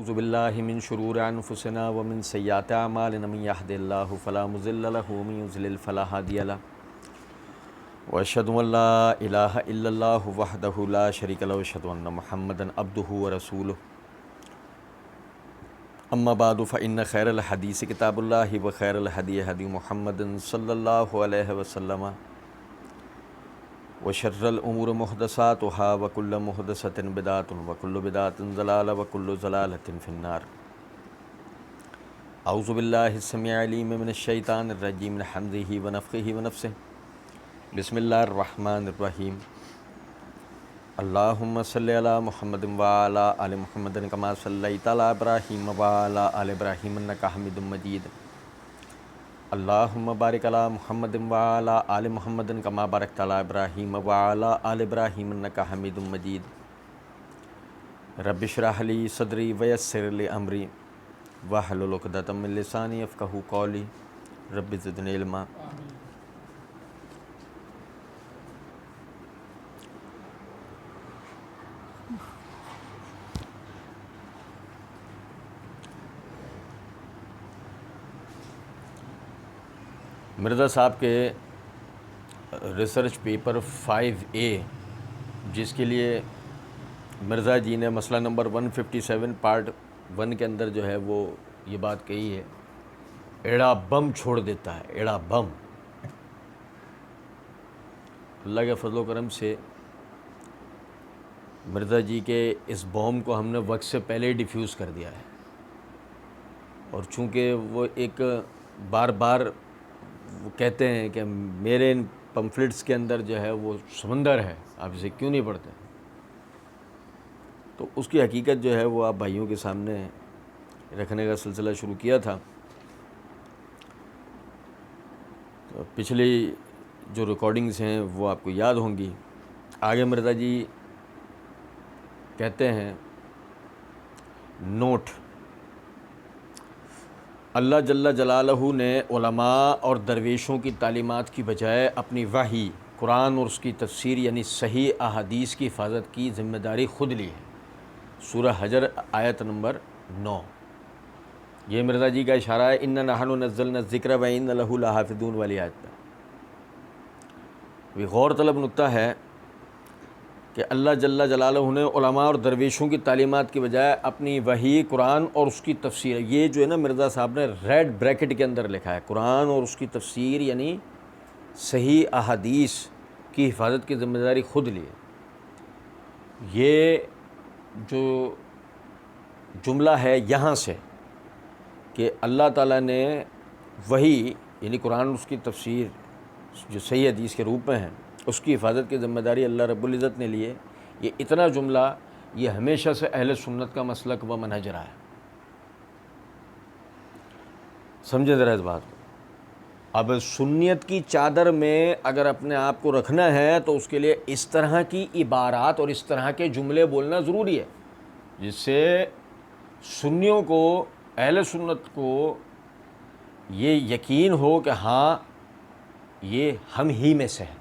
اعوذ باللہ من شرور انفسنا ومن سیئات اعمالنا من یہد اللہ فلا مضل لہ ومن یضلل فلا ہادی لہ واشہد ان لا الہ الا اللہ وحدہ لا شریک لہ واشہد ان محمدا عبدہ ورسولہ اما بعد فإن خیر الحدیث کتاب اللہ وخیر الہدی ہدی محمد صلی اللہ علیہ وسلم وشر الامور محدثاتها وكل محدثة بدعة وكل بدعة ضلالة وكل ضلالة في النار اعوذ باللہ السمیع العلیم من الشیطان الرجیم من حمزہ ونفخہ ونفثہ بسم اللہ الرحمن الرحیم اللہم صلی علی محمد وعلی آل محمد کما صلیت علی ابراہیم وعلی آل ابراہیم انک حمید مجید اللہم بارک علی محمد وعلی آل محمد کما بارکت علی ابراہیم وعلی آل ابراہیم انک حمید مجید رب اشرح لی صدری ویسر لی امری واحلل عقدۃ من لسانی یفقہوا قولی رب زدنی علما۔ مرزا صاحب کے ریسرچ پیپر 5A جس کے لیے مرزا جی نے مسئلہ نمبر 157 پارٹ 1 کے اندر جو ہے وہ یہ بات کہی ہے، ایڑا بم چھوڑ دیتا ہے، ایڑا بم۔ اللہ کے فضل و کرم سے مرزا جی کے اس بوم کو ہم نے وقت سے پہلے ہی ڈیفیوز کر دیا ہے، اور چونکہ وہ ایک بار بار وہ کہتے ہیں کہ میرے ان پمفلٹس کے اندر جو ہے وہ سمندر ہے، آپ اسے کیوں نہیں پڑھتے، تو اس کی حقیقت جو ہے وہ آپ بھائیوں کے سامنے رکھنے کا سلسلہ شروع کیا تھا۔ تو پچھلی جو ریکارڈنگز ہیں وہ آپ کو یاد ہوں گی۔ آگے مرزا جی کہتے ہیں نوٹ، اللہ جل جلالہ نے علماء اور درویشوں کی تعلیمات کی بجائے اپنی وحی قرآن اور اس کی تفسیر یعنی صحیح احادیث کی حفاظت کی ذمہ داری خود لی ہے۔ سورہ حجر آیت نمبر 9، یہ مرزا جی کا اشارہ ہے، اِنَّا نَحْنُ نَزَّلْنَا الذِّكْرَ وَإِنَّا لَهُ لَحَافِظُونَ والی آیت پر۔ یہ غور طلب نکتہ ہے کہ اللہ جل جلالہ نے علماء اور درویشوں کی تعلیمات کی بجائے اپنی وحی قرآن اور اس کی تفسیر، یہ جو ہے نا مرزا صاحب نے ریڈ بریکٹ کے اندر لکھا ہے، قرآن اور اس کی تفسیر یعنی صحیح احادیث کی حفاظت کی ذمہ داری خود لی ہے۔ یہ جو جملہ ہے یہاں سے کہ اللہ تعالیٰ نے وحی یعنی قرآن اور اس کی تفسیر جو صحیح حدیث کے روپ میں ہیں اس کی حفاظت کی ذمہ داری اللہ رب العزت نے لی ہے، یہ اتنا جملہ یہ ہمیشہ سے اہل سنت کا مسلک و منہج رہا ہے۔ سمجھے ذرا اس بات کو۔ اب سنیت کی چادر میں اگر اپنے آپ کو رکھنا ہے تو اس کے لیے اس طرح کی عبارات اور اس طرح کے جملے بولنا ضروری ہے جس سے سنیوں کو، اہل سنت کو یہ یقین ہو کہ ہاں یہ ہم ہی میں سے ہے۔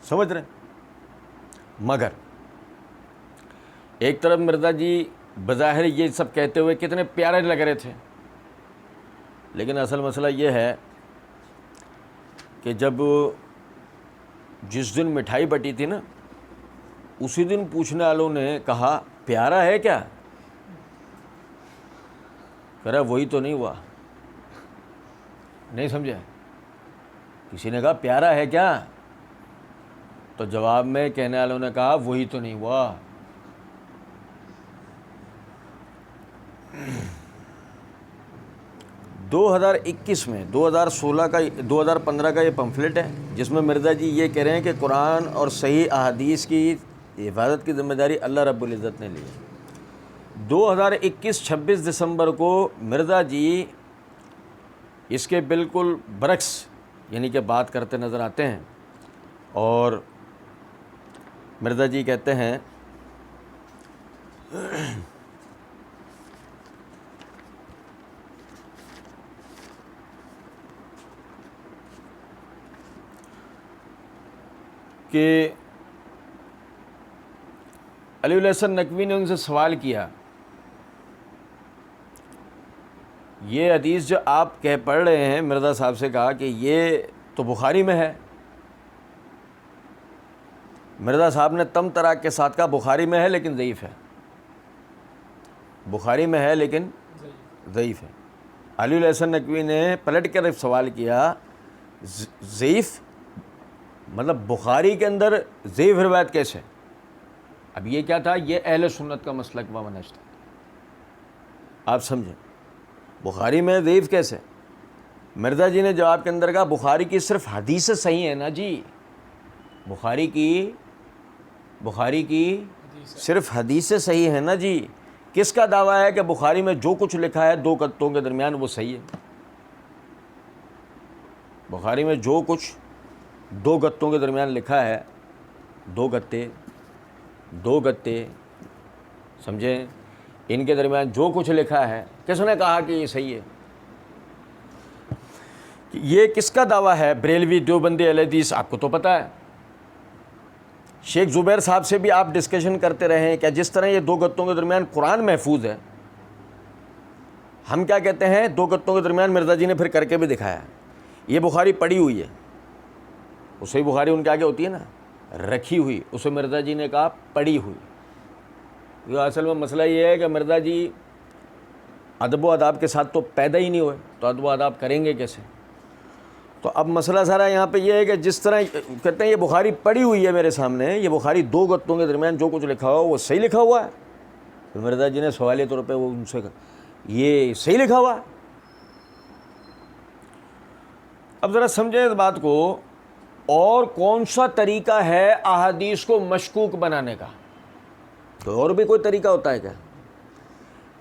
سمجھ رہے ہیں؟ مگر ایک طرف مرزا جی بظاہر یہ سب کہتے ہوئے کتنے پیارے لگ رہے تھے، لیکن اصل مسئلہ یہ ہے کہ جب جس دن مٹھائی بٹی تھی نا اسی دن پوچھنے والوں نے کہا پیارا ہے کیا؟ کہہ رہا وہی تو نہیں ہوا۔ نہیں سمجھے؟ کسی نے کہا پیارا ہے کیا؟ تو جواب میں کہنے والوں نے کہا وہی تو نہیں ہوا۔ دو ہزار 2015 کا یہ پمفلٹ ہے جس میں مرزا جی یہ کہہ رہے ہیں کہ قرآن اور صحیح احادیث کی حفاظت کی ذمہ داری اللہ رب العزت نے لی ہے۔ 2021 26 دسمبر کو مرزا جی اس کے بالکل برعکس یعنی کہ بات کرتے نظر آتے ہیں، اور مرزا جی کہتے ہیں کہ علی الحسن نقوی نے ان سے سوال کیا یہ حدیث جو آپ کہہ پڑھ رہے ہیں، مرزا صاحب سے کہا کہ یہ تو بخاری میں ہے. مرزا صاحب نے تم تراک کے ساتھ کہا بخاری میں ہے لیکن ضعیف ہے، بخاری میں ہے لیکن ضعیف ہے. علی الحسن نقوی نے پلٹ کر سوال کیا ضعیف مطلب بخاری کے اندر ضعیف روایت کیسے؟ اب یہ کیا تھا؟ یہ اہل سنت کا مسلک و منہج تھا. آپ سمجھیں بخاری میں ضعیف کیسے؟ مرزا جی نے جواب کے اندر کہا بخاری کی صرف حدیث صحیح ہے نا جی، بخاری کی صرف حدیث صحیح ہے نا جی. کس کا دعویٰ ہے کہ بخاری میں جو کچھ لکھا ہے دو گتوں کے درمیان وہ صحیح ہے؟ بخاری میں جو کچھ دو گتوں کے درمیان لکھا ہے، دو گتے سمجھیں، ان کے درمیان جو کچھ لکھا ہے، کس نے کہا کہ یہ صحیح ہے؟ یہ کس کا دعویٰ ہے؟ بریلوی دیوبندی اہل حدیث. آپ کو تو پتہ ہے. شیخ زبیر صاحب سے بھی آپ ڈسکشن کرتے رہے ہیں کہ جس طرح یہ دو گتوں کے درمیان قرآن محفوظ ہے، ہم کیا کہتے ہیں دو گتوں کے درمیان مرزا جی نے پھر کر کے بھی دکھایا ہے. یہ بخاری پڑھی ہوئی ہے، اسے بخاری ان کے آگے ہوتی ہے نا رکھی ہوئی، اسے مرزا جی نے کہا پڑھی ہوئی. یہ اصل میں مسئلہ یہ ہے کہ مرزا جی ادب و آداب کے ساتھ تو پیدا ہی نہیں ہوئے، تو ادب و آداب کریں گے کیسے؟ تو اب مسئلہ سارا یہاں پہ یہ ہے کہ جس طرح کہتے ہیں یہ بخاری پڑھی ہوئی ہے میرے سامنے، یہ بخاری دو گتوں کے درمیان جو کچھ لکھا ہوا وہ صحیح لکھا ہوا ہے. تو مرزا جی نے سوالی طور پہ وہ ان سے کہا یہ صحیح لکھا ہوا ہے. اب ذرا سمجھیں اس بات کو. اور کون سا طریقہ ہے احادیث کو مشکوک بنانے کا؟ تو اور بھی کوئی طریقہ ہوتا ہے کیا؟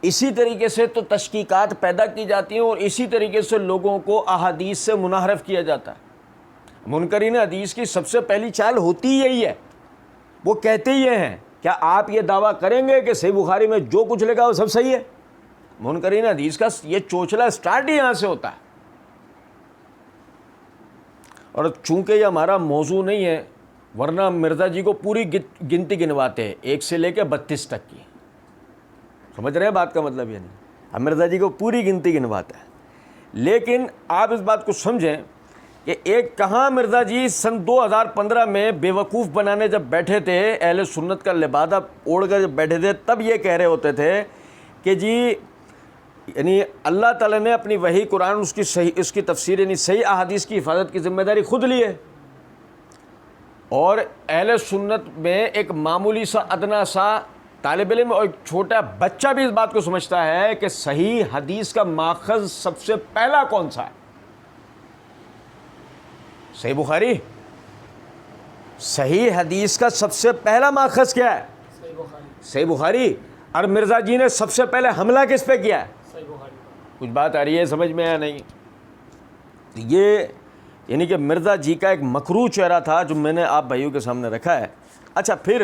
اسی طریقے سے تو تشکیکات پیدا کی جاتی ہیں اور اسی طریقے سے لوگوں کو احادیث سے منحرف کیا جاتا ہے. منکرین حدیث کی سب سے پہلی چال ہوتی یہی ہے، وہ کہتے ہی ہیں کیا آپ یہ دعویٰ کریں گے کہ صحیح بخاری میں جو کچھ لکھا وہ سب صحیح ہے؟ منکرین حدیث کا یہ چوچلا سٹارٹ ہی یہاں سے ہوتا ہے. اور چونکہ یہ ہمارا موضوع نہیں ہے، ورنہ مرزا جی کو پوری گنتی گنواتے ہیں 1 سے لے کے 32 تک کی. سمجھ رہے ہیں بات کا مطلب؟ یہ نہیں، ہم مرزا جی کو پوری گنتی گنواتے ہیں. لیکن آپ اس بات کو سمجھیں کہ ایک کہاں مرزا جی سن 2015 میں بیوقوف بنانے جب بیٹھے تھے، اہل سنت کا لبادہ اوڑھ کر جب بیٹھے تھے، تب یہ کہہ رہے ہوتے تھے کہ جی یعنی اللہ تعالیٰ نے اپنی وحی قرآن اس کی تفسیر یعنی صحیح احادیث کی حفاظت کی ذمہ داری خود لی ہے. اور اہل سنت میں ایک معمولی سا ادنا سا طالب علم اور ایک چھوٹا بچہ بھی اس بات کو سمجھتا ہے کہ صحیح حدیث کا ماخذ سب سے پہلا کون سا ہے؟ صحیح بخاری. صحیح حدیث کا سب سے پہلا ماخذ کیا ہے؟ صحیح بخاری. اور مرزا جی نے سب سے پہلے حملہ کس پہ کیا ہے؟ کچھ بات آ رہی ہے سمجھ میں یا نہیں؟ یہ یعنی کہ مرزا جی کا ایک مکروہ چہرہ تھا جو میں نے آپ بھائیوں کے سامنے رکھا ہے. اچھا پھر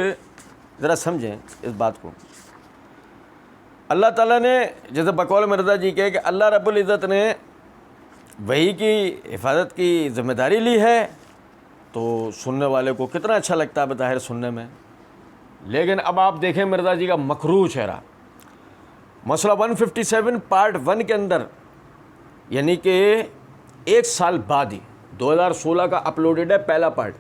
ذرا سمجھیں اس بات کو. اللہ تعالیٰ نے جیسے بقول مرزا جی کہ اللہ رب العزت نے وحی کی حفاظت کی ذمہ داری لی ہے، تو سننے والے کو کتنا اچھا لگتا ہے بظاہر سننے میں. لیکن اب آپ دیکھیں مرزا جی کا مکروہ چہرہ. مسئلہ 157 پارٹ 1 کے اندر یعنی کہ 1 سال بعد ہی 2016 کا اپلوڈڈ ہے پہلا پارٹ.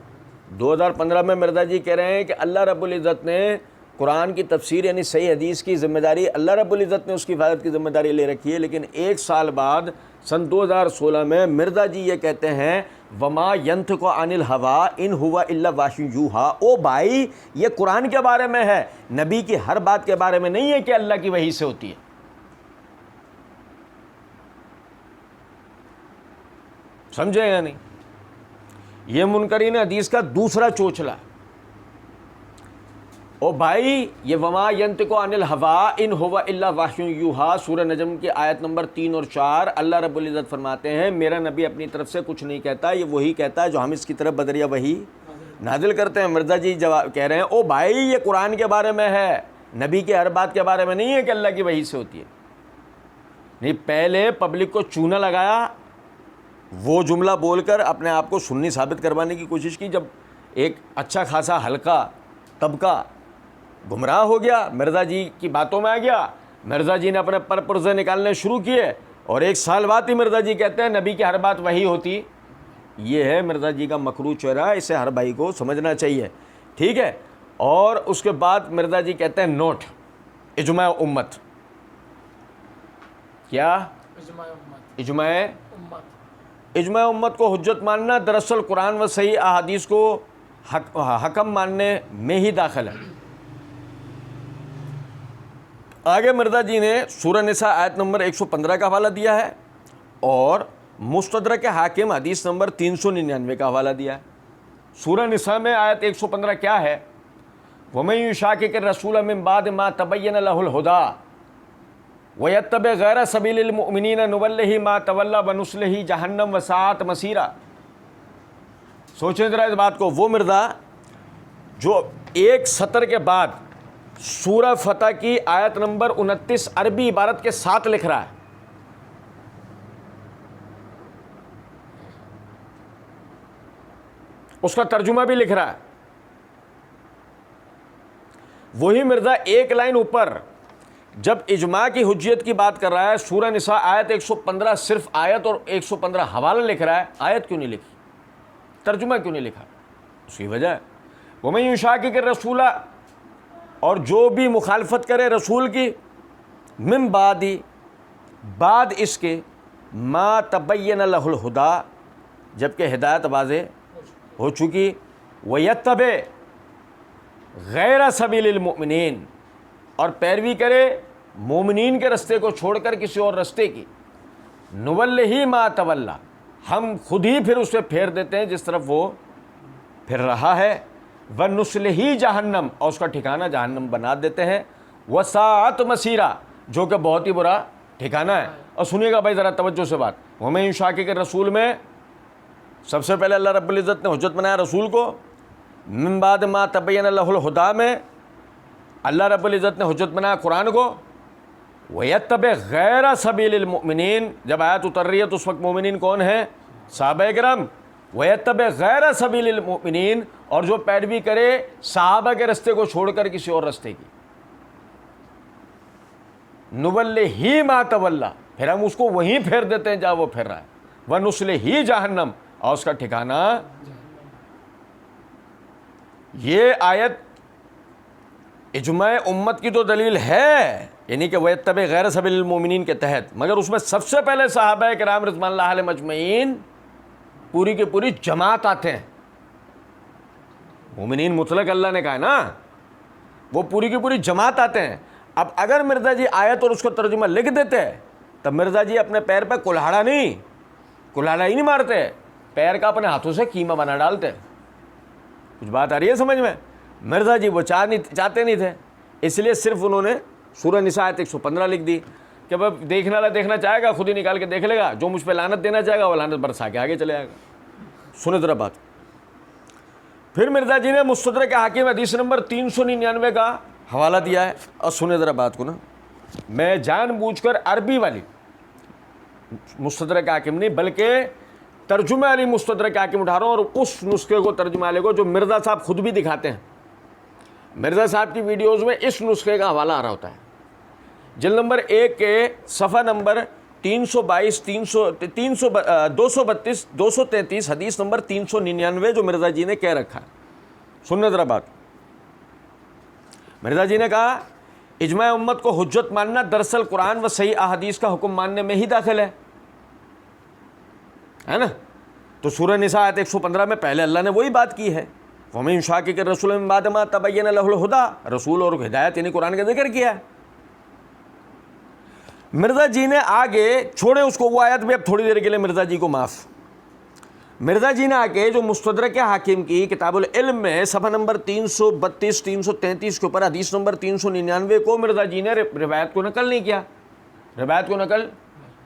2015 میں مرزا جی کہہ رہے ہیں کہ اللہ رب العزت نے قرآن کی تفسیر یعنی صحیح حدیث کی ذمہ داری اللہ رب العزت نے اس کی حفاظت کی ذمہ داری لے رکھی ہے. لیکن 1 سال بعد سن 2016 میں مرزا جی یہ کہتے ہیں وما ينطق عن الهوى ان هو الا وحی یوحی. او بھائی یہ قرآن کے بارے میں ہے، نبی کی ہر بات کے بارے میں نہیں ہے کہ اللہ کی وحی سے ہوتی ہے. سمجھے یا نہیں؟ یہ منکرین حدیث کا دوسرا چوچلا. او بھائی یہ وما ينطق عن الهوى ان هو الا وحی یوحی سورہ نجم کی آیت نمبر 3 اور 4 اللہ رب العزت فرماتے ہیں میرا نبی اپنی طرف سے کچھ نہیں کہتا، یہ وہی کہتا ہے جو ہم اس کی طرف بدریہ وحی نازل کرتے ہیں. مرزا جی جواب کہہ رہے ہیں او بھائی یہ قرآن کے بارے میں ہے، نبی کی ہر بات کے بارے میں نہیں ہے کہ اللہ کی وحی سے ہوتی ہے. نہیں، پہلے پبلک کو چونا لگایا، وہ جملہ بول کر اپنے آپ کو سنی ثابت کروانے کی کوشش کی. جب ایک اچھا خاصا ہلکا طبقہ گمراہ ہو گیا، مرزا جی کی باتوں میں آ گیا، مرزا جی نے اپنے پر پرزے نکالنے شروع کیے اور 1 سال بعد ہی مرزا جی کہتے ہیں نبی کی ہر بات وحی ہوتی. یہ ہے مرزا جی کا مکروہ چہرہ, اسے ہر بھائی کو سمجھنا چاہیے, ٹھیک ہے. اور اس کے بعد مرزا جی کہتے ہیں نوٹ, اجماع امت. کیا اجماع امت کو حجت ماننا دراصل قرآن و صحیح احادیث کو حکم ماننے میں ہی داخل ہے. آگے مرزا جی نے سورہ نساء آیت نمبر 115 کا حوالہ دیا ہے اور مستدرک حاکم حدیث نمبر 399 کا حوالہ دیا ہے. سورہ نساء میں آیت 115 کیا ہے؟ وَمَن يُشَاقِقِ الرَّسُولَ مِن بَعْدِ مَا تَبَيَّنَ لَهُ الْهُدَىٰ وَيَتَّبِعْ غَيْرَ سَبِيلِ الْمُؤْمِنِينَ نُوَلِّهِ مَا تَوَلَّىٰ وَنُصْلِهِ جَهَنَّمَ وَسَاءَتْ مَصِيرًا. سوچیں ذرا اس بات کو. وہ مرزا جو ایک سطر کے بعد سورہ فتح کی آیت نمبر 29 عربی عبارت کے ساتھ لکھ رہا ہے, اس کا ترجمہ بھی لکھ رہا ہے, وہی مرزا ایک لائن اوپر جب اجماع کی حجیت کی بات کر رہا ہے, سورہ نساء آیت 115 صرف آیت اور 115 حوالہ لکھ رہا ہے, آیت کیوں نہیں لکھی, ترجمہ کیوں نہیں لکھا؟ اس کی وجہ ہے وَمَن يُشَاقِقِ الرَّسُولَ, اور جو بھی مخالفت کرے رسول کی, من بعد بعد اس کے, ما تبین لہ الہدیٰ جبکہ ہدایت واضح ہو چکی, وَيَتَّبِعْ غیر سبیل المؤمنین, اور پیروی کرے مومنین کے رستے کو چھوڑ کر کسی اور رستے کی, نُوَلِّهِ مَا تَوَلَّىٰ, ہم خود ہی پھر اسے پھیر دیتے ہیں جس طرف وہ پھر رہا ہے, وَنُصْلِهِ جہنم, اور اس کا ٹھکانہ جہنم بنا دیتے ہیں, وَسَاءَتْ مَصِيرًا, جو کہ بہت ہی برا ٹھکانہ ہے. اور سنیے گا بھائی ذرا توجہ سے بات. وَمَن يُشَاقِقِ الرَّسُولَ میں سب سے پہلے اللہ رب العزت نے حجت بنایا رسول کو, من بعد ما تبین لہ الہدیٰ میں اللہ رب العزت نے حجت بنایا قرآن کو, وَيَتَّبِعْ غَيْرَ سَبِيلِ الْمُؤْمِنِينَ, جب آیت اتر رہی ہے تو اس وقت مومنین کون ہیں؟ صحابہ کرام. وَيَتَّبِعْ غَيْرَ سَبِيلِ الْمُؤْمِنِينَ, اور جو پیروی کرے صحابہ کے رستے کو چھوڑ کر کسی اور رستے کی, نُوَلِّهِ مَا تَوَلَّىٰ, پھر ہم اس کو وہیں پھیر دیتے ہیں جہاں وہ پھر رہا ہے, وَنُصْلِهِ جہنم, اور اس کا ٹھکانہ. یہ آیت اجماع امت کی تو دلیل ہے, یعنی کہ وَيَتَّبِعْ غَيْرَ سَبِيلِ الْمُؤْمِنِينَ کے تحت, مگر اس میں سب سے پہلے صحابہ کرام رضوان اللہ علیہم اجمعین پوری کی پوری جماعت آتے ہیں. مومنین مطلق اللہ نے کہا ہے نا, وہ پوری کی پوری جماعت آتے ہیں. اب اگر مرزا جی آیت اور اس کو ترجمہ لکھ دیتے تب مرزا جی اپنے پیر پہ کلہاڑا ہی نہیں مارتے, پیر کا اپنے ہاتھوں سے کیما بنا ڈالتے. کچھ بات آ رہی ہے سمجھ میں؟ مرزا جی وہ چاہتے نہیں تھے, اس لیے صرف انہوں نے سورہ نساء آیت 115 لکھ دی کہ بھائی دیکھنے والا دیکھنا چاہے گا خود ہی نکال کے دیکھ لے گا, جو مجھ پہ لعنت دینا چاہے گا وہ لعنت برسا کے آگے چلے جائے گا. سنیں ذرا بات. پھر مرزا جی نے مستدرک حاکم حدیث نمبر 399 کا حوالہ دیا ہے, اور سنیں ذرا بات کو نا, میں جان بوجھ کر عربی والی مستدرک حاکم نہیں بلکہ ترجمہ والی مستدرک حاکم اٹھا رہا ہوں, اور اس نسخے کو ترجمہ والے کو جو مرزا صاحب خود بھی دکھاتے ہیں. مرزا صاحب کی ویڈیوز میں اس نسخے کا حوالہ آ رہا ہوتا ہے, جلد نمبر 1 کے صفحہ نمبر 322 232 233 حدیث نمبر 399 جو مرزا جی نے کہہ رکھا ہے. سننے ذرا بات. مرزا جی نے کہا اجماع امت کو حجت ماننا دراصل قرآن و صحیح احادیث کا حکم ماننے میں ہی داخل ہے نا. تو سورہ نساء آیت 115 میں پہلے اللہ نے وہی بات کی ہے, وَمَن يُشَاقِقِ الرَّسُولَ مِن بَعْدِ مَا تَبَيَّنَ لَهُ الْهُدَىٰ, رسول اور ہدایت یعنی قرآن کا ذکر کیا ہے. مرزا جی نے آگے چھوڑے اس کو, وہ آیت بھی اب تھوڑی دیر کے لیے مرزا جی کو معاف. مرزا جی نے آگے جو مستدرک حاکم کی کتاب العلم میں صفحہ نمبر 332 333 کے اوپر حدیث نمبر 399 کو مرزا جی نے روایت کو نقل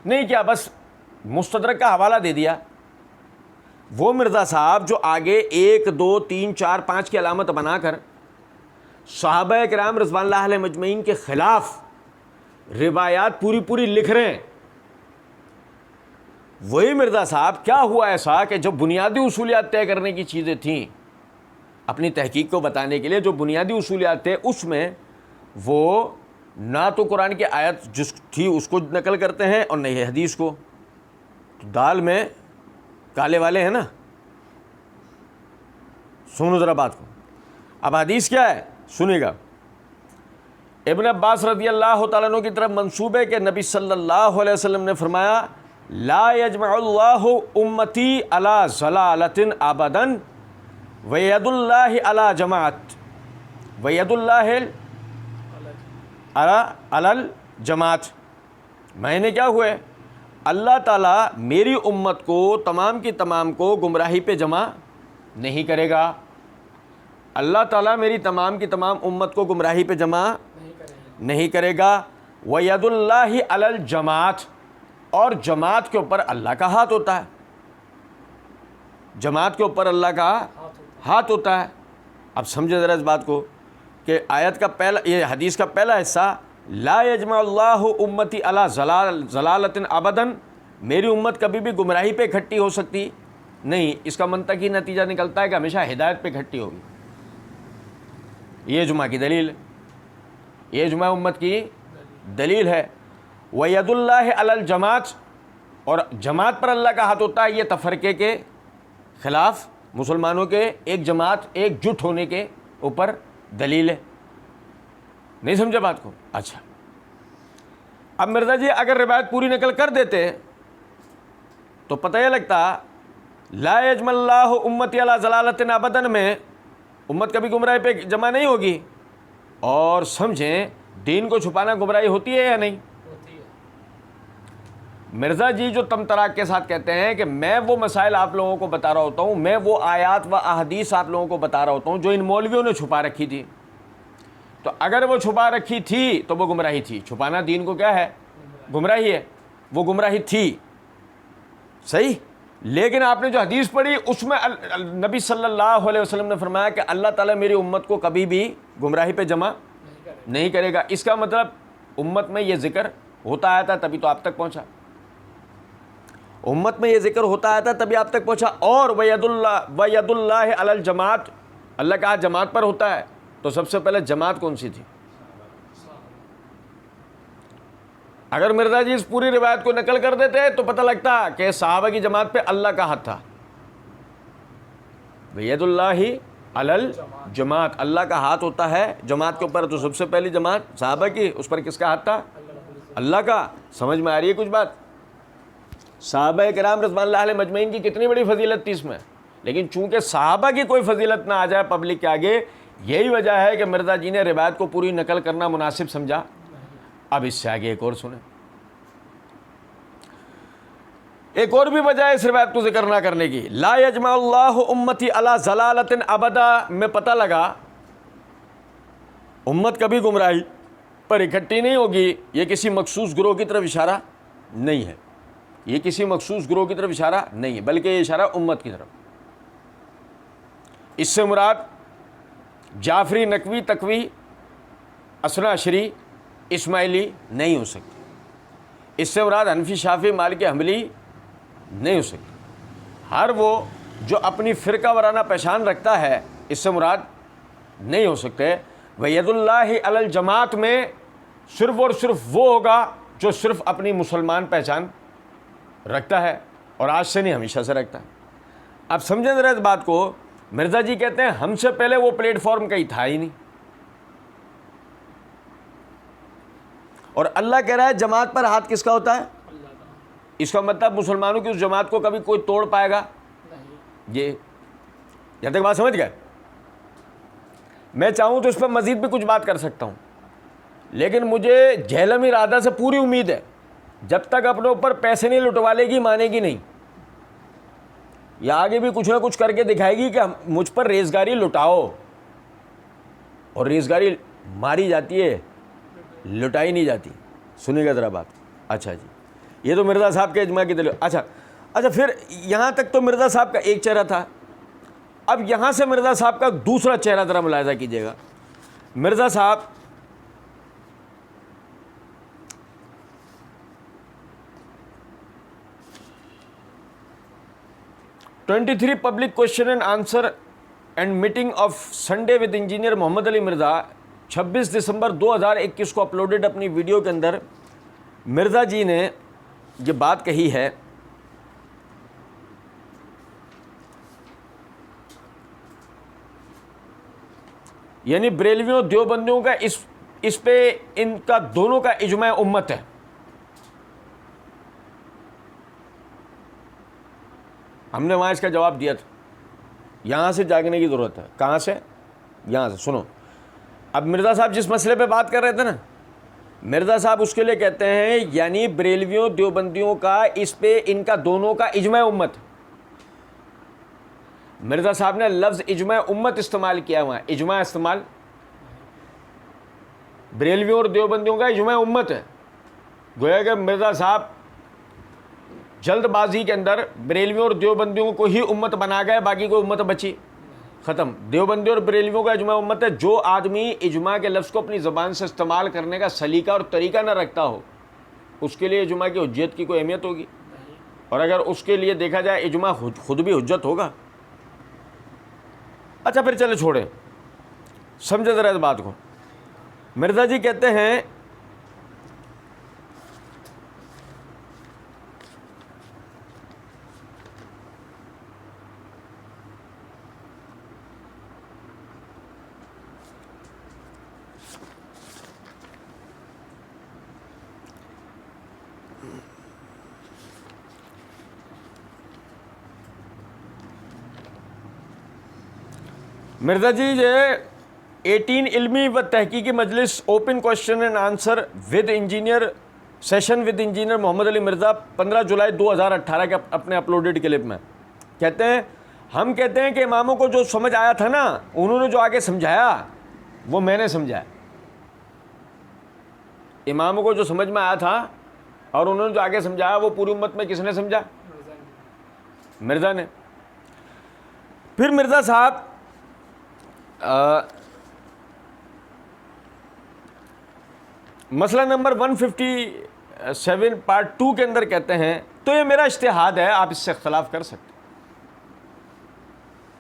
نہیں کیا, بس مستدرک کا حوالہ دے دیا. وہ مرزا صاحب جو آگے 1 2 3 4 5 کی علامت بنا کر صحابہ کرام رضوان اللہ علیہم اجمعین کے خلاف روایات پوری لکھ رہے ہیں, وہی مرزا صاحب کیا ہوا ایسا کہ جو بنیادی اصولیات طے کرنے کی چیزیں تھیں اپنی تحقیق کو بتانے کے لیے, جو بنیادی اصولیات تھے اس میں وہ نہ تو قرآن کی آیت جس تھی اس کو نقل کرتے ہیں اور نہ ہی حدیث کو. تو دال میں کالے والے ہیں نا. سنو ذرا بات کو. اب حدیث کیا ہے سنیے گا. ابن عباس رضی اللہ تعالیٰ عنہ کی طرف منسوب ہے کہ نبی صلی اللہ علیہ وسلم نے فرمایا لا یجمع اللہ امتی علی ضلالۃ ابدا وید اللہ علی جماعت وید اللہ علی الجماعت. معنی کیا ہوئے؟ اللہ تعالیٰ میری امت کو تمام کی تمام کو گمراہی پہ جمع نہیں کرے گا. اللہ تعالیٰ میری تمام کی تمام امت کو گمراہی پہ جمع نہیں کرے گا. وَيَدُ اللَّهِ عَلَى الْجَمَاعَت، اور جماعت کے اوپر اللہ کا ہاتھ ہوتا ہے. جماعت کے اوپر اللہ کا ہاتھ ہوتا ہے. اب سمجھے ذرا اس بات کو کہ آیت کا پہلا، یہ حدیث کا پہلا حصہ لا یجمع اللہ امتی علی ضلالۃ ابدا، میری امت کبھی بھی گمراہی پہ اکٹھی ہو سکتی نہیں. اس کا منطقی نتیجہ نکلتا ہے کہ ہمیشہ ہدایت پہ اکٹھی ہوگی. یہ اجماع کی دلیل ہے، یہ اجماع امت کی دلیل ہے. وَيَدُ اللَّهِ عَلَى الْجَمَاعَت، اور جماعت پر اللہ کا ہاتھ ہوتا ہے. یہ تفرقے کے خلاف مسلمانوں کے ایک جماعت ایک جٹ ہونے کے اوپر دلیل ہے. نہیں سمجھے بات کو؟ اچھا اب مرزا جی اگر روایت پوری نقل کر دیتے تو پتہ یہ لگتا لا یجمع اللہ امتی علی ضلالۃ ابدا میں امت کبھی گمراہی پہ جمع نہیں ہوگی. اور سمجھیں دین کو چھپانا گمراہی ہوتی ہے یا نہیں؟ مرزا جی جو تم تراک کے ساتھ کہتے ہیں کہ میں وہ مسائل آپ لوگوں کو بتا رہا ہوتا ہوں، میں وہ آیات و احادیث آپ لوگوں کو بتا رہا ہوتا ہوں جو ان مولویوں نے چھپا رکھی تھی. تو اگر وہ چھپا رکھی تھی تو وہ گمراہی تھی. چھپانا دین کو کیا ہے؟ گمراہی ہے. وہ گمراہی تھی صحیح. لیکن آپ نے جو حدیث پڑھی اس میں نبی صلی اللہ علیہ وسلم نے فرمایا کہ اللہ تعالیٰ میری امت کو کبھی بھی گمراہی پہ جمع نہیں کرے گا. اس کا مطلب امت میں یہ ذکر ہوتا آیا تھا تبھی تو آپ تک پہنچا. امت میں یہ ذکر ہوتا آیا تھا تبھی آپ تک پہنچا. اور وَيَدُ اللَّهِ عَلَى الْجَمَاعَت، اللہ کا ہاتھ جماعت پر ہوتا ہے. تو سب سے پہلے جماعت کون سی تھی؟ اگر مرزا جی اس پوری روایت کو نقل کر دیتے تو پتہ لگتا کہ صحابہ کی جماعت پہ اللہ کا ہاتھ تھا. وَيَدُ اللَّهِ عَلَى الْجَمَاعَت، اللہ کا ہاتھ ہوتا ہے جماعت کے اوپر. تو سب سے پہلی جماعت صحابہ کی، اس پر کس کا ہاتھ تھا؟ اللہ کا. سمجھ میں آ رہی ہے کچھ بات؟ صحابہ کرام رضوان اللہ علیہ مجمعین کی کتنی بڑی فضیلت تھی اس میں. لیکن چونکہ صحابہ کی کوئی فضیلت نہ آ جائے پبلک کے آگے، یہی وجہ ہے کہ مرزا جی نے روایت کو پوری نقل کرنا مناسب سمجھا. اب اس سے آگے ایک اور سنیں. ایک اور بھی وجہ ہے اس روایت کو ذکر نہ کرنے کی. لا یجمع اللہ امتی علی ضلالۃ ابدا میں پتہ لگا امت کبھی گمراہی پر اکٹھی نہیں ہوگی. یہ کسی مخصوص گروہ کی طرف اشارہ نہیں ہے. یہ کسی مخصوص گروہ کی طرف اشارہ نہیں ہے بلکہ یہ اشارہ امت کی طرف. اس سے مراد جعفری، نقوی، تقوی، اثنا عشری، اسماعیلی نہیں ہو سکتی. اس سے مراد حنفی، شافعی، مالکی، حنبلی نہیں ہو سکتی. ہر وہ جو اپنی فرقہ وارانہ پہچان رکھتا ہے اس سے مراد نہیں ہو سکتے. وَيَدُ اللَّهِ عَلَى الْجَمَاعَت میں صرف اور صرف وہ ہوگا جو صرف اپنی مسلمان پہچان رکھتا ہے اور آج سے نہیں ہمیشہ سے رکھتا ہے. اب سمجھیں ذرا اس بات کو. مرزا جی کہتے ہیں ہم سے پہلے وہ پلیٹ فارم کہیں تھا ہی نہیں. اور اللہ کہہ رہا ہے جماعت پر ہاتھ کس کا ہوتا ہے؟ اس کا مطلب مسلمانوں کی اس جماعت کو کبھی کوئی توڑ پائے گا؟ یہ یہاں تک بات سمجھ گئے؟ میں چاہوں تو اس پر مزید بھی کچھ بات کر سکتا ہوں، لیکن مجھے جہلم ارادہ سے پوری امید ہے جب تک اپنے اوپر پیسے نہیں لٹوا لے گی مانے گی نہیں. یا آگے بھی کچھ نہ کچھ کر کے دکھائے گی کہ مجھ پر ریزگاری لٹاؤ. اور ریزگاری ماری جاتی ہے، لٹائی نہیں جاتی. سنیے گا ذرا بات. اچھا جی، یہ تو مرزا صاحب کے اجماع کی دلیل. اچھا پھر یہاں تک تو مرزا صاحب کا ایک چہرہ تھا. اب یہاں سے مرزا صاحب کا دوسرا چہرہ ذرا ملاحظہ کیجیے گا. مرزا صاحب "23 public question and answer and meeting of Sunday with engineer Muhammad Ali Mirza 26 دسمبر 2021 کو اپلوڈڈ اپنی ویڈیو کے اندر مرزا جی نے یہ بات کہی ہے، یعنی بریلویوں دیوبندیوں کا اس پہ ان کا دونوں کا اجماع امت ہے۔ ہم نے وہاں اس کا جواب دیا تھا، یہاں سے جاگنے کی ضرورت ہے۔ کہاں سے؟ یہاں سے سنو۔ اب مرزا صاحب جس مسئلے پہ بات کر رہے تھے نا، مرزا صاحب اس کے لیے کہتے ہیں یعنی بریلویوں دیوبندیوں کا اس پہ ان کا دونوں کا اجماع امت۔ مرزا صاحب نے لفظ اجماع امت استعمال کیا ہوا ہے، اجماع استعمال، بریلویوں اور دیوبندیوں کا اجماع امت ہے۔ گویا کہ مرزا صاحب جلد بازی کے اندر بریلویوں اور دیوبندیوں کو ہی امت بنا گئے، باقی کوئی امت بچی ختم۔ دیوبندیوں اور بریلویوں کا اجماع امت ہے۔ جو آدمی اجماع کے لفظ کو اپنی زبان سے استعمال کرنے کا سلیقہ اور طریقہ نہ رکھتا ہو، اس کے لیے اجماع کی حجت کی کوئی اہمیت ہوگی؟ اور اگر اس کے لیے دیکھا جائے اجماع خود بھی حجت ہوگا۔ اچھا پھر چلے چھوڑیں، سمجھے ذرا اس بات کو۔ مرزا جی کہتے ہیں مرزا جی یہ 18 علمی و تحقیقی مجلس open question and answer with engineer session with engineer Muhammad Ali Mirza 15 جولائی 2018 کے اپنے اپلوڈڈ کلپ میں کہتے ہیں، ہم کہتے ہیں کہ اماموں کو جو سمجھ آیا تھا نا، انہوں نے جو آگے سمجھایا وہ میں نے سمجھایا۔ اماموں کو جو سمجھ میں آیا تھا اور انہوں نے جو آگے سمجھایا وہ پوری امت میں کس نے سمجھا؟ مرزا نے۔ پھر مرزا صاحب مسئلہ نمبر 157 پارٹ 2 کے اندر کہتے ہیں، تو یہ میرا اجتہاد ہے، آپ اس سے اختلاف کر سکتے ہیں۔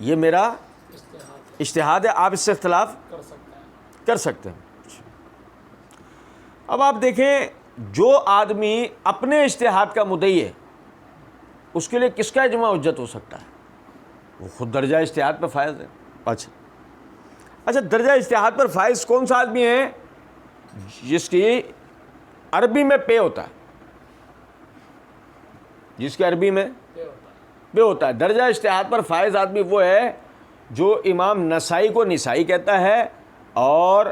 یہ میرا اجتہاد ہے، آپ اس سے اختلاف کر سکتے ہیں۔ اب آپ دیکھیں، جو آدمی اپنے اجتہاد کا مدعی ہے اس کے لیے کس کا اجماع حجت ہو سکتا ہے؟ وہ خود درجہ اجتہاد پر فائز ہے۔ اچھا درجہ اجتہاد پر فائز کون سا آدمی ہے؟ جس کی عربی میں پے ہوتا ہے، جس کی عربی میں پے ہوتا ہے۔ درجہ اجتہاد پر فائز آدمی وہ ہے جو امام نسائی کو نسائی کہتا ہے اور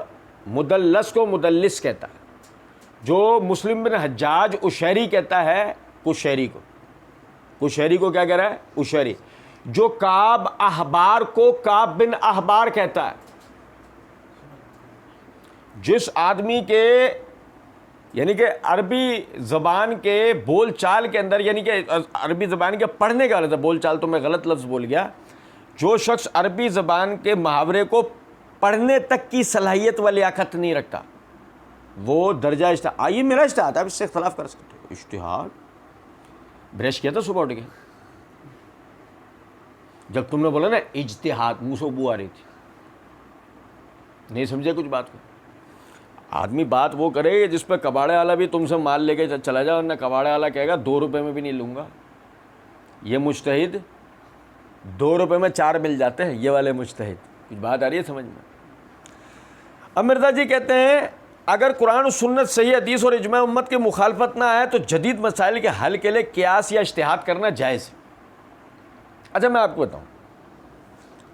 مدلس کو مدلس کہتا ہے، جو مسلم بن حجاج اشعری کہتا ہے کشیری کو، کشیری کو کیا کہہ رہا ہے؟ اشعری، جو کعب احبار کو کعب بن احبار کہتا ہے۔ جس آدمی کے یعنی کہ عربی زبان کے بول چال کے اندر، یعنی کہ عربی زبان کے پڑھنے کا غلط ہے، بول چال تو میں غلط لفظ بول گیا، جو شخص عربی زبان کے محاورے کو پڑھنے تک کی صلاحیت و لیاقت نہیں رکھتا، وہ درجہ اجتہاد، یہ میرا اجتہاد ہے، آپ اس سے اختلاف کر سکتے ہو۔ اجتہاد برش کیا تھا صبح اٹھ کے، جب تم نے بولا نا اجتہاد، منہ سے بو آ رہی تھی، نہیں سمجھے کچھ بات کو۔ آدمی بات وہ کرے جس پہ کباڑے والا بھی تم سے مال لے کے چلا جائے، ورنہ کباڑے والا کہے گا 2 روپے میں بھی نہیں لوں گا۔ یہ مجتہد 2 روپے میں 4 مل جاتے ہیں، یہ والے مجتہد۔ کچھ بات آ رہی ہے سمجھ میں؟ اب مرزا جی کہتے ہیں اگر قرآن و سنت صحیح حدیث اور اجماع امت کی مخالفت نہ آئے تو جدید مسائل کے حل کے لیے قیاس یا اجتہاد کرنا جائز ہے۔ اچھا میں آپ کو بتاؤں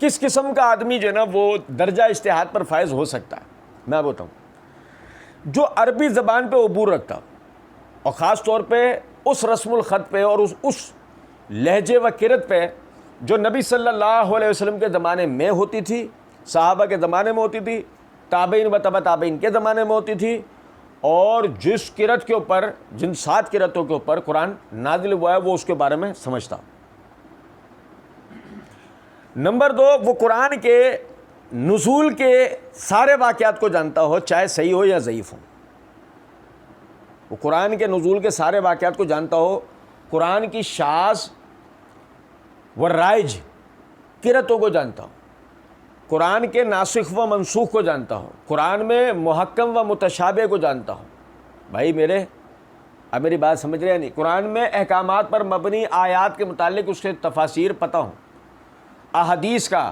کس قسم کا آدمی جو ہے نا وہ درجہ اجتہاد پر فائز ہو سکتا ہے۔ میں آپ کو بتاؤں جو عربی زبان پہ عبور رکھتا اور خاص طور پہ اس رسم الخط پہ اور اس لہجے و قرت پہ جو نبی صلی اللہ علیہ وسلم کے زمانے میں ہوتی تھی، صحابہ کے زمانے میں ہوتی تھی، تابعین و تبع تابعین کے زمانے میں ہوتی تھی، اور جس قرت کے اوپر، جن 7 قرتوں کے اوپر قرآن نازل ہوا ہے وہ اس کے بارے میں سمجھتا۔ نمبر 2، وہ قرآن کے نزول کے سارے واقعات کو جانتا ہو، چاہے صحیح ہو یا ضعیف ہو۔ وہ قرآن کے نزول کے سارے واقعات کو جانتا ہو، قرآن کی شاذ و رائج قرتوں کو جانتا ہو، قرآن کے ناسخ و منسوخ کو جانتا ہوں، قرآن میں محکم و متشابہ کو جانتا ہوں. بھائی میرے اب میری بات سمجھ رہے ہیں نہیں؟ قرآن میں احکامات پر مبنی آیات کے متعلق اس کے تفاسیر پتہ ہوں، احادیث کا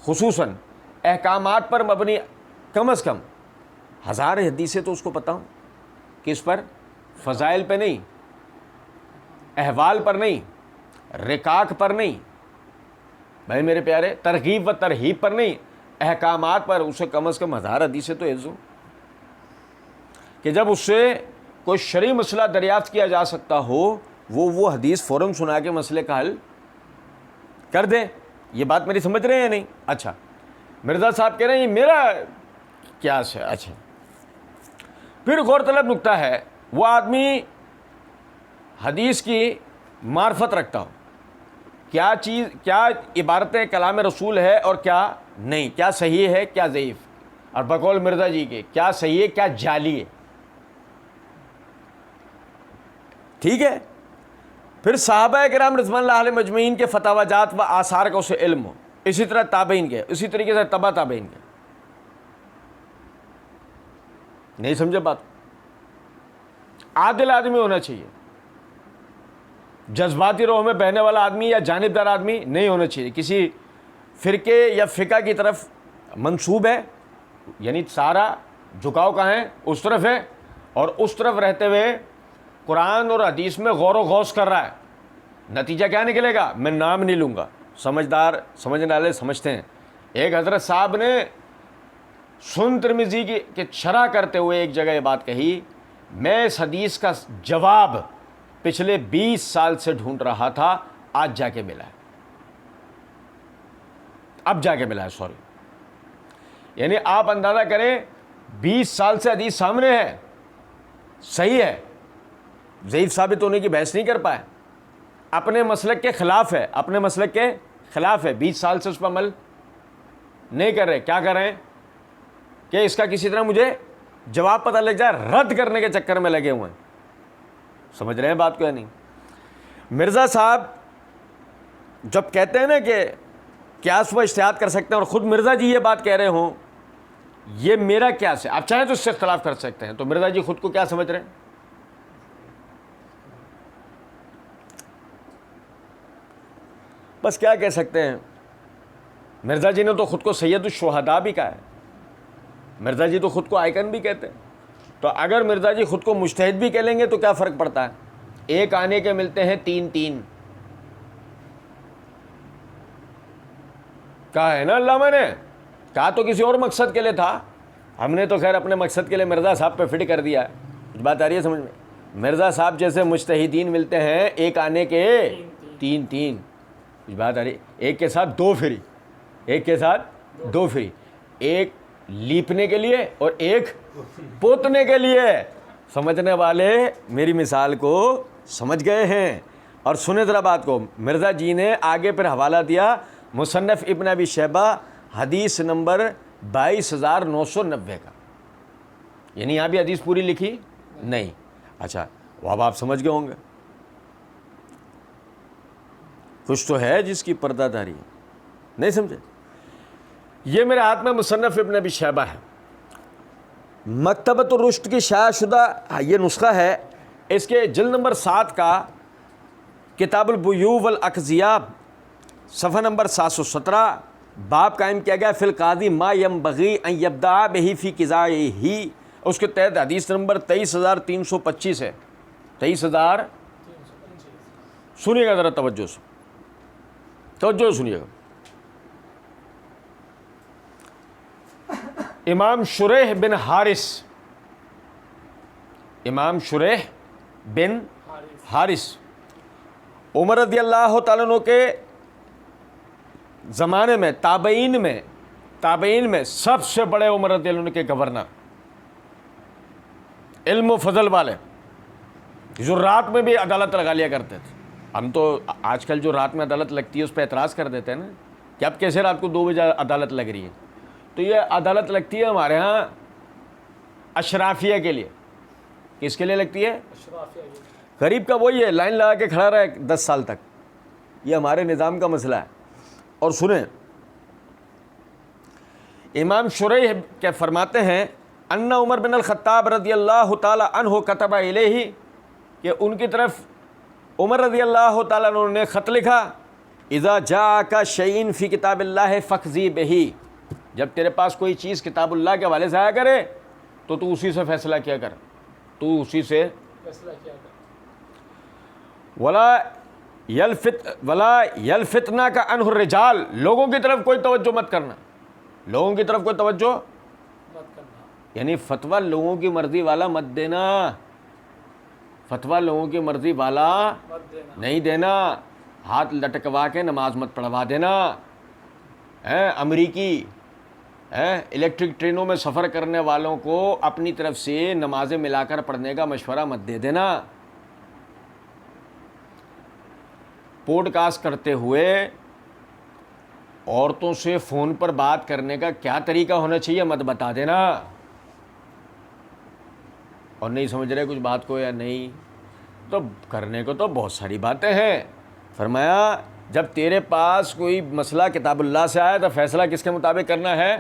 خصوصاً احکامات پر مبنی کم از کم 1000 حدیثیں تو اس کو پتہ ہوں. کس پر؟ فضائل پہ نہیں، احوال پر نہیں، رکاک پر نہیں بھائی میرے پیارے، ترغیب و ترہیب پر نہیں، احکامات پر اسے کم از کم 1000 حدیثیں تو حفظ ہوں کہ جب اس سے کوئی شرعی مسئلہ دریافت کیا جا سکتا ہو وہ حدیث فوراً سنا کے مسئلے کا حل کر دے. یہ بات میری سمجھ رہے ہیں نہیں؟ اچھا مرزا صاحب کہہ رہے ہیں یہ میرا قیاس ہے. اچھا پھر غور طلب نکتہ ہے، وہ آدمی حدیث کی معرفت رکھتا ہو، کیا چیز، کیا عبارتیں کلام رسول ہے اور کیا نہیں، کیا صحیح ہے کیا ضعیف، اور بقول مرزا جی کے کیا صحیح ہے کیا جعلی ہے. ٹھیک ہے. پھر صحابہ کرام رضوان اللہ علیہ مجمعین کے فتاوی جات و آثار کا اسے علم ہو، اسی طرح تابعین کے، اسی طریقے سے تبع تابعین کے. نہیں سمجھے بات؟ عادل آدمی ہونا چاہیے، جذباتی روح میں بہنے والا آدمی یا جانبدار آدمی نہیں ہونا چاہیے، کسی فرقے یا فقہ کی طرف منسوب ہے، یعنی سارا جھکاؤ کہاں ہے؟ اس طرف ہے، اور اس طرف رہتے ہوئے قرآن اور حدیث میں غور و غوص کر رہا ہے. نتیجہ کیا نکلے گا؟ میں نام نہیں لوں گا، سمجھدار سمجھنے والے سمجھتے ہیں. ایک حضرت صاحب نے سنن ترمذی کی شرح کرتے ہوئے ایک جگہ یہ بات کہی، میں اس حدیث کا جواب پچھلے 20 سال سے ڈھونڈ رہا تھا، آج جا کے ملا ہے، اب جا کے ملا ہے. سوری، یعنی آپ اندازہ کریں 20 سال سے حدیث سامنے ہے، صحیح ہے، ضعیف ثابت ہونے کی بحث نہیں کر پائے، اپنے مسلک کے خلاف ہے، اپنے مسلک کے خلاف ہے، 20 سال سے اس پر عمل نہیں کر رہے. کیا کر رہے ہیں کہ اس کا کسی طرح مجھے جواب پتہ لگ جائے، رد کرنے کے چکر میں لگے ہوئے ہیں. سمجھ رہے ہیں بات کو یا نہیں؟ مرزا صاحب جب کہتے ہیں نا کہ قیاس و اجتہاد کر سکتے ہیں، اور خود مرزا جی یہ بات کہہ رہے ہوں یہ میرا قیاس ہے، آپ چاہیں تو اس سے اختلاف کر سکتے ہیں، تو مرزا جی خود کو کیا سمجھ رہے ہیں؟ بس کیا کہہ سکتے ہیں، مرزا جی نے تو خود کو سید الشہداء بھی کہا ہے، مرزا جی تو خود کو آئیکن بھی کہتے ہیں. تو اگر مرزا جی خود کو مجتہد بھی کہہ لیں گے تو کیا فرق پڑتا ہے؟ ایک آنے کے ملتے ہیں 3 کہا ہے نا علامہ نے، کہا تو کسی اور مقصد کے لیے تھا، ہم نے تو خیر اپنے مقصد کے لیے مرزا صاحب پہ فٹ کر دیا ہے. کچھ بات آ رہی ہے سمجھ میں؟ مرزا صاحب جیسے مجتہدین ملتے ہیں ایک آنے کے 3. کچھ بات آ رہی ہے؟ ایک کے ساتھ 2 فری، ایک کے ساتھ 2 فری، ایک لیپنے کے لیے اور ایک پوتنے کے لیے. سمجھنے والے میری مثال کو سمجھ گئے ہیں. اور سنیں ذرا بات کو، مرزا جی نے آگے پھر حوالہ دیا مصنف ابن ابی شیبہ حدیث نمبر 22990 کا، یعنی یہاں بھی حدیث پوری لکھی نہیں. اچھا وہ اب آپ سمجھ گئے ہوں گے، کچھ تو ہے جس کی پردہ داری ہے. نہیں سمجھے؟ یہ میرے ہاتھ میں مصنف ابن ابی شیبہ ہے، مکتبۃ الرشد کی شائع شدہ یہ نسخہ ہے. اس کے جلد نمبر 7 کا کتاب البیوع والاقضیاء صفحہ نمبر 717 باب قائم کیا گیا فی القاضی ما ینبغی ان یبدأ بہ فی قضائہ. اس کے تحت حدیث نمبر 23325 ہے. 23000 سنیے گا ذرا توجہ سے سنیے گا. امام شریح بن حارث عمر رضی اللہ تعالیٰ عنہ کے زمانے میں تابعین میں سب سے بڑے عمر رضی اللہ عنہ کے گورنر، علم و فضل والے، جو رات میں بھی عدالت لگا لیا کرتے تھے. ہم تو آج کل جو رات میں عدالت لگتی ہے اس پہ اعتراض کر دیتے ہیں نا کہ اب کیسے رات کو 2 بجے عدالت لگ رہی ہے. تو یہ عدالت لگتی ہے ہمارے ہاں اشرافیہ کے لیے. کس کے لیے لگتی ہے؟ غریب کا وہی ہے لائن لگا کے کھڑا رہا ہے 10 سال تک. یہ ہمارے نظام کا مسئلہ ہے. اور سنیں امام شریح کے فرماتے ہیں ان عمر بن الخطاب رضی اللہ تعالی عنہ کتب الیہ کہ ان کی طرف عمر رضی اللہ تعالیٰ عنہ نے خط لکھا اذا جاءک شیء فی کتاب اللہ فاقضی بہ، جب تیرے پاس کوئی چیز کتاب اللہ کے حوالے سے آیا کرے تو اسی سے فیصلہ کیا کر، تو اسی سے فیصلہ کیا کر. ولا یلفتنک عنہ الرجال، لوگوں کی طرف کوئی توجہ مت کرنا، لوگوں کی طرف کوئی توجہ مت کرنا. یعنی فتویٰ لوگوں کی مرضی والا مت دینا، فتویٰ لوگوں کی مرضی والا مت دینا. نہیں دینا، ہاتھ لٹکوا کے نماز مت پڑھوا دینا. امریکی الیکٹرک ٹرینوں میں سفر کرنے والوں کو اپنی طرف سے نمازیں ملا کر پڑھنے کا مشورہ مت دے دینا. پوڈ کاسٹ کرتے ہوئے عورتوں سے فون پر بات کرنے کا کیا طریقہ ہونا چاہیے مت بتا دینا. اور نہیں سمجھ رہے کچھ بات کو یا نہیں، تو کرنے کو تو بہت ساری باتیں ہیں. فرمایا جب تیرے پاس کوئی مسئلہ کتاب اللہ سے آیا تو فیصلہ کس کے مطابق کرنا ہے؟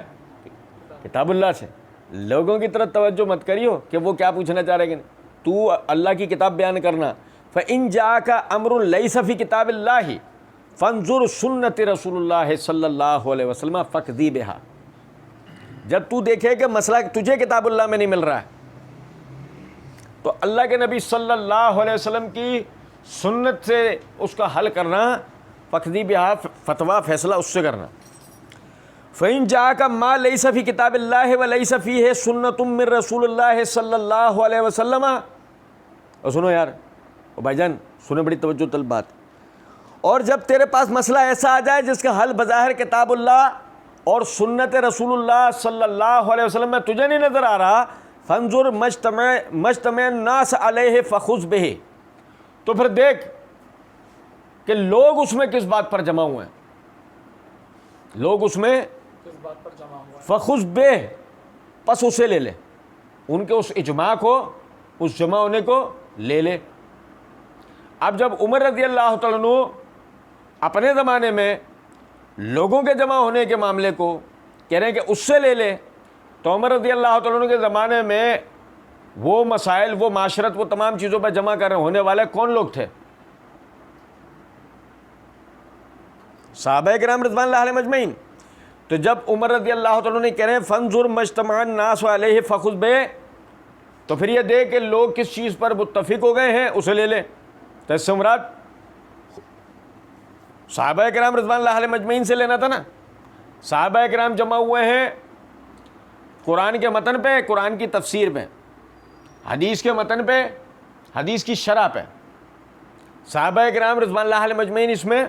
کتاب اللہ سے. لوگوں کی طرف توجہ مت کریو کہ وہ کیا پوچھنا چاہ رہے ہیں، تو اللہ کی کتاب بیان کرنا. فَإِن جَاءَكَ أَمْرٌ لَيْسَ فِي كِتَابِ اللَّهِ فَانظُرْ سُنَّتِ رسول اللہ صلی اللہ علیہ وسلم فَاقْضِ بِهَا، جب تو دیکھے کہ مسئلہ تجھے کتاب اللہ میں نہیں مل رہا ہے تو اللہ کے نبی صلی اللہ علیہ وسلم کی سنت سے اس کا حل کرنا، فَاقْضِ بِهَا، فتویٰ فیصلہ اس سے کرنا. فَإِن جَاءَكَ مَا لَيْسَ فِي كِتَابِ اللَّهِ وَلَيْسَ فِيهِ سُنَّةٌ مِّن رسول اللہ صلی اللہ علیہ وسلم. اور سنو یار بھائی جان، سنیں بڑی توجہ طلب بات. اور جب تیرے پاس مسئلہ ایسا آ جائے جس کا حل بظاہر کتاب اللہ اور سنت رسول اللہ صلی اللہ علیہ وسلم میں تجھے نہیں نظر آ رہا، فانظر مجتمع الناس علیہ فخذ بہ، تو پھر دیکھ کہ لوگ اس میں کس بات پر جمع ہوئے ہیں، لوگ اس میں کس بات پر جمع ہوا ہے. فخذ بہ، پس اسے لے لے، ان کے اس اجماع کو، اس جمع ہونے کو لے لے. اب جب عمر رضی اللہ تعالیٰ عنہ اپنے زمانے میں لوگوں کے جمع ہونے کے معاملے کو کہہ رہے ہیں کہ اس سے لے لے، تو عمر رضی اللہ تعالیٰ عنہ کے زمانے میں وہ مسائل، وہ معاشرت، وہ تمام چیزوں پر جمع کر ہونے والے کون لوگ تھے؟ صحابہ کرام رضوان اللہ علیہم اجمعین. تو جب عمر رضی اللہ تعالیٰ عنہ کہہ رہے ہیں فانظر مجتمع الناس علیہ فخذ بہ، تو پھر یہ دیکھ کہ لوگ کس چیز پر متفق ہو گئے ہیں اسے لے لے. تو اس سے مراد صحابہ کرام رضوان اللہ علیہم اجمعین سے لینا تھا نا. صحابہ کرام جمع ہوئے ہیں قرآن کے متن پہ، قرآن کی تفسیر پہ، حدیث کے متن پہ، حدیث کی شرح پہ. صحابہ کرام رضوان اللہ علیہم اجمعین اس میں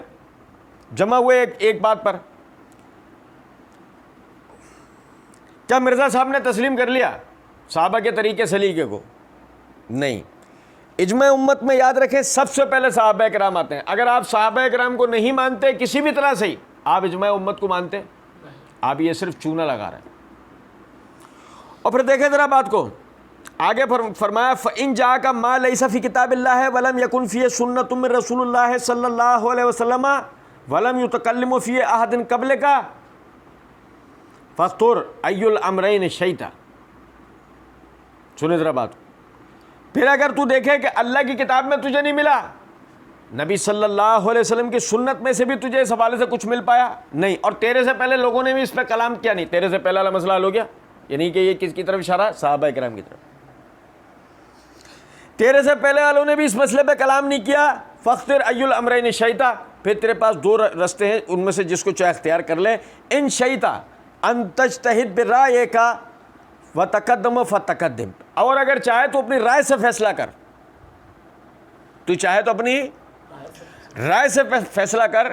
جمع ہوئے ایک بات پر. کیا مرزا صاحب نے تسلیم کر لیا صحابہ کے طریقے سلیقے کو؟ نہیں. اجماع امت میں یاد رکھیں سب سے پہلے صحابہ کرام آتے ہیں. اگر آپ صحابہ کرام کو نہیں مانتے کسی بھی طرح سے ہی، آپ اجماع امت کو مانتے؟ آپ یہ صرف چونا لگا رہے ہیں. اور پھر دیکھیں ذرا بات کو آگے فرمایا فَإِن جَاءَكَ مَا لَيْسَ فِي كِتَابِ اللَّهِ وَلَمْ يَكُنْ فِيهِ سُنَّةٌ مِّن رَّسُولِ اللَّهِ صلی اللہ علیہ وسلم وَلَمْ يُتَكَلِّمُ فِيهِ أَحَدٌ قَبْلِكَ فَاخْتُرْ أَيُّ الْأَمْرَيْنِ شِئْتَ. سنیں ذرا بات. پھر اگر تو دیکھے کہ اللہ کی کتاب میں تجھے نہیں ملا، نبی صلی اللہ علیہ وسلم کی سنت میں سے بھی تجھے اس حوالے سے کچھ مل پایا نہیں، اور تیرے سے پہلے لوگوں نے بھی اس پہ کلام کیا نہیں، تیرے سے پہلا مسئلہ حل ہو گیا. یعنی کہ یہ کس کی طرف اشارہ؟ صحابہ کرام کی طرف. تیرے سے پہلے والوں نے بھی اس مسئلے پہ کلام نہیں کیا. فاختر ای الامرین شیطا، پھر تیرے پاس دو رستے ہیں، ان میں سے جس کو چاہے اختیار کر لے. ان شیطا ان تجتہد برائے کا وتقدم فتقدم، اور اگر چاہے تو اپنی رائے سے فیصلہ کر. تو چاہے تو اپنی رائے سے فیصلہ کر،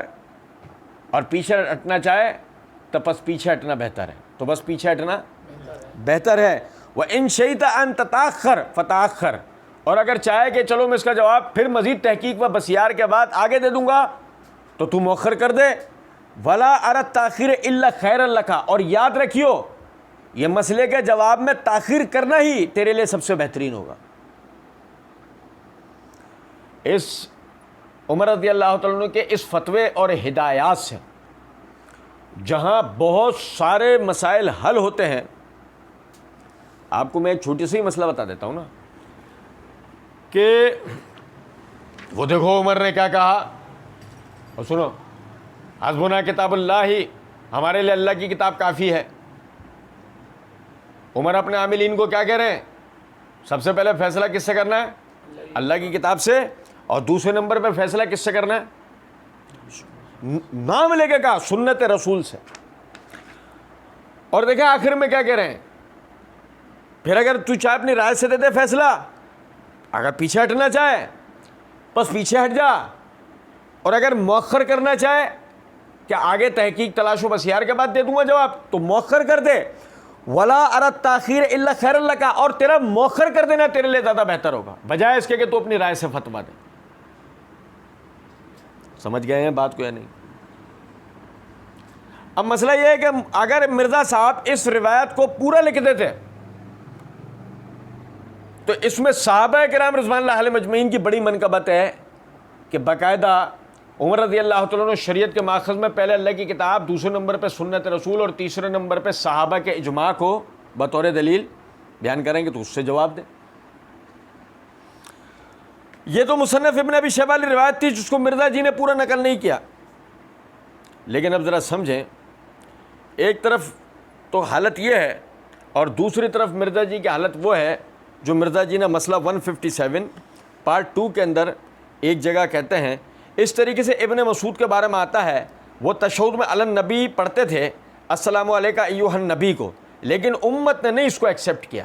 اور پیچھے ہٹنا چاہے تو بس پیچھے ہٹنا بہتر ہے، تو بس پیچھے ہٹنا بہتر ہے. وَإِن شَئْتَ أَن تَتَأَخَّرْ فَتَأَخَّرْ، اور اگر چاہے کہ چلو میں اس کا جواب پھر مزید تحقیق و بسیار کے بعد آگے دے دوں گا تو تو مؤخر کر دے. وَلَا أَرَى التَّأْخِيرَ إِلَّا خَيْرًا لَكَ، اور یاد رکھیو یہ مسئلے کے جواب میں تاخیر کرنا ہی تیرے لیے سب سے بہترین ہوگا. اس عمر رضی اللہ تعالیٰ عنہ کے اس فتوے اور ہدایات سے جہاں بہت سارے مسائل حل ہوتے ہیں. آپ کو میں ایک چھوٹی سی مسئلہ بتا دیتا ہوں نا کہ وہ دیکھو عمر نے کیا کہا، اور سنو، حسبنا کتاب اللہ، ہمارے لیے اللہ کی کتاب کافی ہے. عمر اپنے عاملین کو کیا کہہ رہے ہیں؟ سب سے پہلے فیصلہ کس سے کرنا ہے؟ اللہ کی کتاب سے. اور دوسرے نمبر پہ فیصلہ کس سے کرنا ہے؟ نام لے کے کہا سنت رسول سے. اور دیکھیں آخر میں کیا کہہ رہے ہیں، پھر اگر تو چاہے اپنی رائے سے دے دے فیصلہ، اگر پیچھے ہٹنا چاہے بس پیچھے ہٹ جا، اور اگر مؤخر کرنا چاہے کہ آگے تحقیق تلاش و بسیار کے بعد دے دوں گا جواب، تو مؤخر کر دے. ولا ارد تاخیر الا خیر اللہ کا، اور تیرا مؤخر کر دینا تیرے لیے زیادہ بہتر ہوگا بجائے اس کے کہ تو اپنی رائے سے فتویٰ دے. سمجھ گئے ہیں بات کو یا نہیں؟ اب مسئلہ یہ ہے کہ اگر مرزا صاحب اس روایت کو پورا لکھ دیتے تو اس میں صحابہ کرام رضوان اللہ علیہم اجمعین کی بڑی منقبت ہے کہ باقاعدہ عمر رضی اللہ تعالیٰ عنہ شریعت کے ماخذ میں پہلے اللہ کی کتاب، دوسرے نمبر پہ سنت رسول، اور تیسرے نمبر پہ صحابہ کے اجماع کو بطور دلیل بیان کریں گے تو اس سے جواب دیں. یہ تو مصنف ابن ابی شیبہ والی روایت تھی جس کو مرزا جی نے پورا نقل نہیں کیا. لیکن اب ذرا سمجھیں، ایک طرف تو حالت یہ ہے اور دوسری طرف مرزا جی کی حالت وہ ہے جو مرزا جی نے مسئلہ 157 پارٹ 2 کے اندر ایک جگہ کہتے ہیں. اس طریقے سے ابن مسعود کے بارے میں آتا ہے، وہ تشہد میں علی النبی پڑھتے تھے السلام علیکہ ایھا النبی کو، لیکن امت نے نہیں اس کو ایکسیپٹ کیا،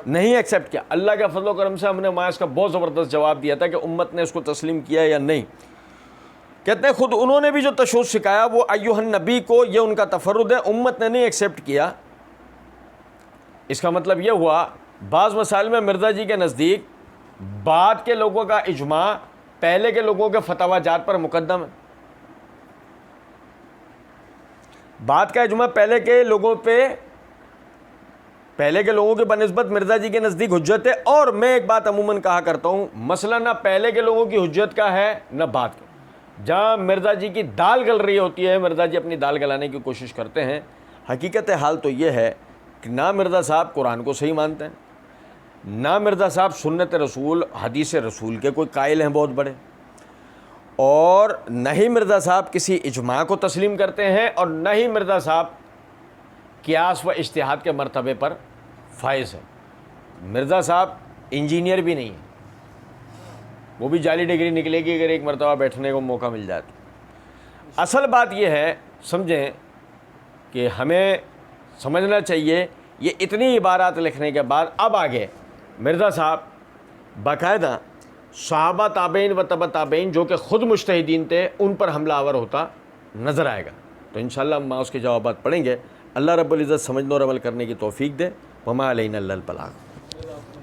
نہیں ایکسیپٹ کیا. اللہ کے فضل و کرم سے ہم نے وہاں اس کا بہت زبردست جواب دیا تھا کہ امت نے اس کو تسلیم کیا یا نہیں. کہتے ہیں خود انہوں نے بھی جو تشہد سکھایا وہ ایھا النبی کو، یہ ان کا تفرد ہے، امت نے نہیں ایکسیپٹ کیا. اس کا مطلب یہ ہوا بعض مسائل میں مرزا جی کے نزدیک بعد کے لوگوں کا اجماع پہلے کے لوگوں کے فتویٰ جات پر مقدم ہے. بعد کا اجماع پہلے کے لوگوں کے بنسبت مرزا جی کے نزدیک حجت ہے. اور میں ایک بات عموماً کہا کرتا ہوں، مسئلہ نہ پہلے کے لوگوں کی حجت کا ہے نہ بعد کا. جہاں مرزا جی کی دال گل رہی ہوتی ہے، مرزا جی اپنی دال گلانے کی کوشش کرتے ہیں. حقیقت حال تو یہ ہے کہ نہ مرزا صاحب قرآن کو صحیح مانتے ہیں، نہ مرزا صاحب سنت رسول حدیث رسول کے کوئی قائل ہیں بہت بڑے، اور نہ ہی مرزا صاحب کسی اجماع کو تسلیم کرتے ہیں، اور نہ ہی مرزا صاحب قیاس و اجتہاد کے مرتبے پر فائز ہیں. مرزا صاحب انجینئر بھی نہیں ہیں، وہ بھی جعلی ڈگری نکلے گی اگر ایک مرتبہ بیٹھنے کو موقع مل جائے تو. اصل بات یہ ہے، سمجھیں کہ ہمیں سمجھنا چاہیے یہ اتنی عبارات لکھنے کے بعد اب آگے مرزا صاحب باقاعدہ صحابہ تابعین و تبع تابعین جو کہ خود مجتہدین تھے ان پر حملہ آور ہوتا نظر آئے گا. تو انشاءاللہ ہم اس کے جوابات پڑھیں گے. اللہ رب العزت سمجھنے اور عمل کرنے کی توفیق دے. وما علینا الا البلاغ.